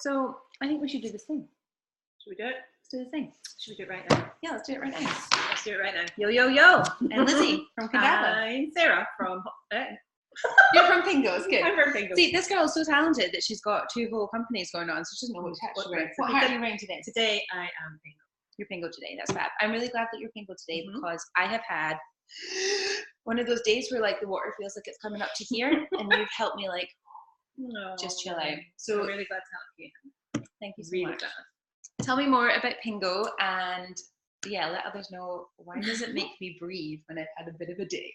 So I think we should do this thing. Should we do it? Let's do the thing. Should we do it right now? Yeah, let's do it right now. Let's do it right now. Yo, yo, yo. And Lizzie from Cadabra. I'm Sarah from... You're from Pingo, it's good. I'm from Pingo. See, this girl is so talented that she's got 2 whole companies going on, so she doesn't know what hat she's wearing. What hat are you wearing today? Today I am Pingo. You're Pingo today, that's fab. I'm really glad that you're Pingo today because I have had one of those days where like the water feels like it's coming up to here and you've helped me like just chill out. So I'm really glad to help you. Thank you so Really much. glad. Tell me more about Pingo and yeah, let others know why does it make me breathe when I've had a bit of a day.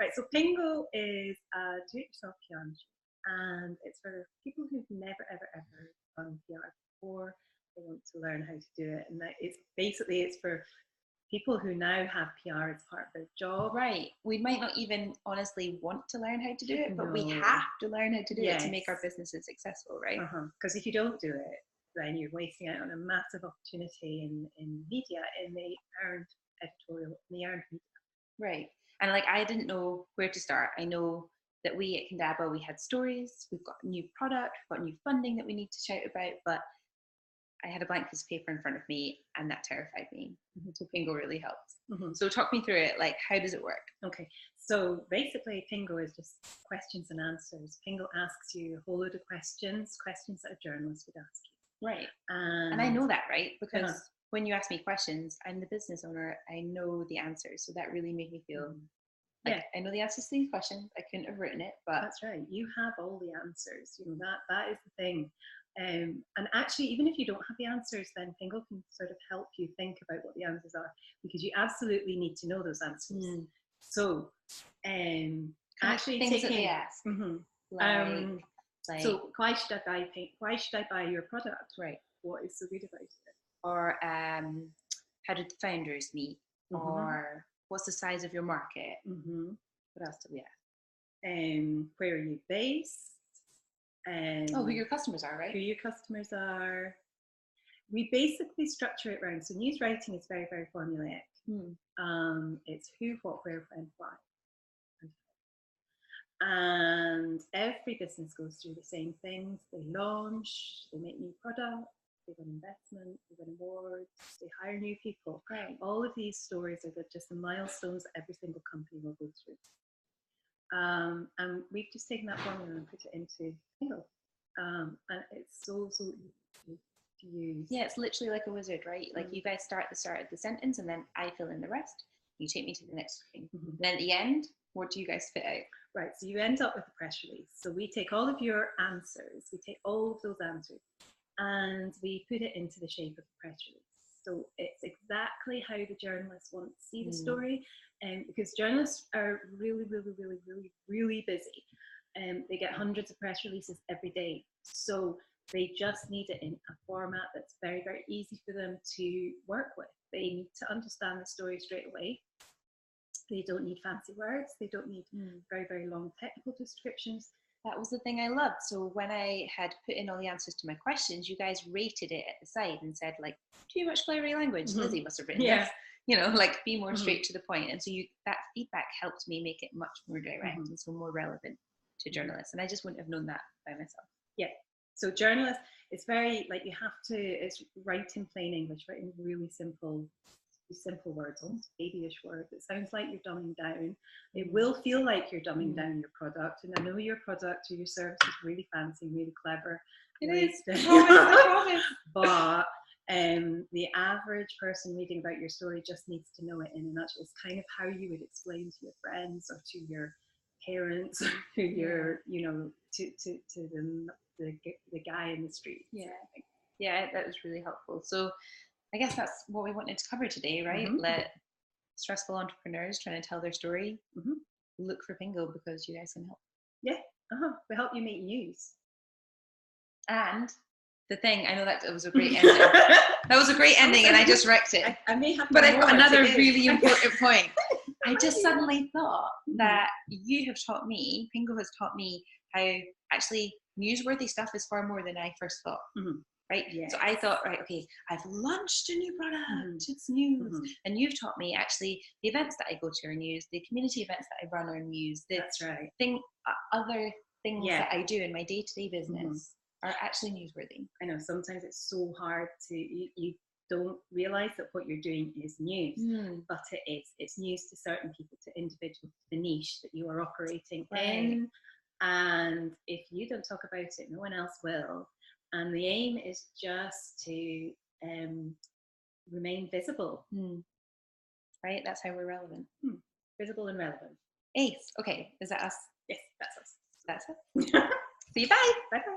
Right, so Pingo is a do-it-yourself PR and it's for people who've never ever done PR before. They want to learn how to do it, and that it's basically it's for people who now have PR as part of their job. Right. We might not even honestly want to learn how to do it, but we No. have to learn how to do it Yes. to make our businesses successful, right? Because if you don't do it, then you're wasting out on a massive opportunity in media, in the earned editorial, in the earned media. Right. And like I didn't know where to start. I know that we at Cadabra, we had stories, we've got a new product, we've got new funding that we need to shout about, but I had a blank piece of paper in front of me and that terrified me. So Pingo really helps. So talk me through it, like how does it work? Okay, so basically Pingo is just questions and answers. Pingo asks you a whole load of questions that a journalist would ask you. Right. And I know that, right? Because when you ask me questions, I'm the business owner, I know the answers. So that really made me feel like I know the answers to these questions. I couldn't have written it, but that's right. You have all the answers. You know, that is the thing. And actually, even if you don't have the answers, then Pingo can sort of help you think about what the answers are, because you absolutely need to know those answers. So, actually, things that they ask. So why should I buy Why should I buy your product? Right. What is so good about it? Or how did the founders meet? Or what's the size of your market? What else do we ask? Where are you based? Who your customers are, right? Who your customers are. We basically structure it around. So news writing is very, very formulaic. It's who, what, where, when, why. And every business goes through the same things. They launch, they make new products, they win investment, they win awards, they hire new people. Right. All of these stories are just the milestones that every single company will go through. And we've just taken that formula and put it into Pingo. And it's so easy to use. Yeah, it's literally like a wizard, right? Like you guys start at the start of the sentence and then I fill in the rest. You take me to the next thing. And then at the end, what do you guys spit out? Right, so you end up with a press release. So we take all of your answers, we take all of those answers, and we put it into the shape of a press release. So it's exactly how the journalists want to see the story, because journalists are really busy. They get hundreds of press releases every day. So they just need it in a format that's very, very easy for them to work with. They need to understand the story straight away. They don't need fancy words. They don't need very, very long technical descriptions. That was the thing I loved. So when I had put in all the answers to my questions, you guys rated it at the side and said like, too much flowery language. Lizzie must have written this. You know, like be more straight to the point. And so that feedback helped me make it much more direct and so more relevant to journalists. And I just wouldn't have known that by myself. Yeah. So journalists, it's very like it's write in plain English, write in really simple words, almost babyish words. It sounds like you're dumbing down. It will feel like you're dumbing down your product. And I know your product or your service is really fancy, really clever. It is. I promise. But the average person reading about your story just needs to know it in a nutshell. It's kind of how you would explain to your friends or to your parents or to your, to the guy in the street. Yeah, that was really helpful. So I guess that's what we wanted to cover today, right? Let stressful entrepreneurs trying to tell their story look for Pingo because you guys can help. Yeah, we help you make news. And the thing, I know that it was a great ending. That was a great ending, and I just wrecked it. I may have, but I've got another really important point. I just suddenly thought that you have taught me, Pingo has taught me how actually newsworthy stuff is far more than I first thought. Right? Yes. So I thought, right, okay, I've launched a new product, it's news. And you've taught me actually the events that I go to are news, the community events that I run are news, that's right. Other things that I do in my day-to-day business are actually newsworthy. I know sometimes it's so hard to, you don't realize that what you're doing is news, but it is. It's news to certain people, to individuals, the niche that you are operating in. And if you don't talk about it, no one else will. And the aim is just to remain visible. Right? That's how we're relevant. Visible and relevant. Ace. Okay. Is that us? Yes, that's us. That's us. See you. Bye. Bye-bye.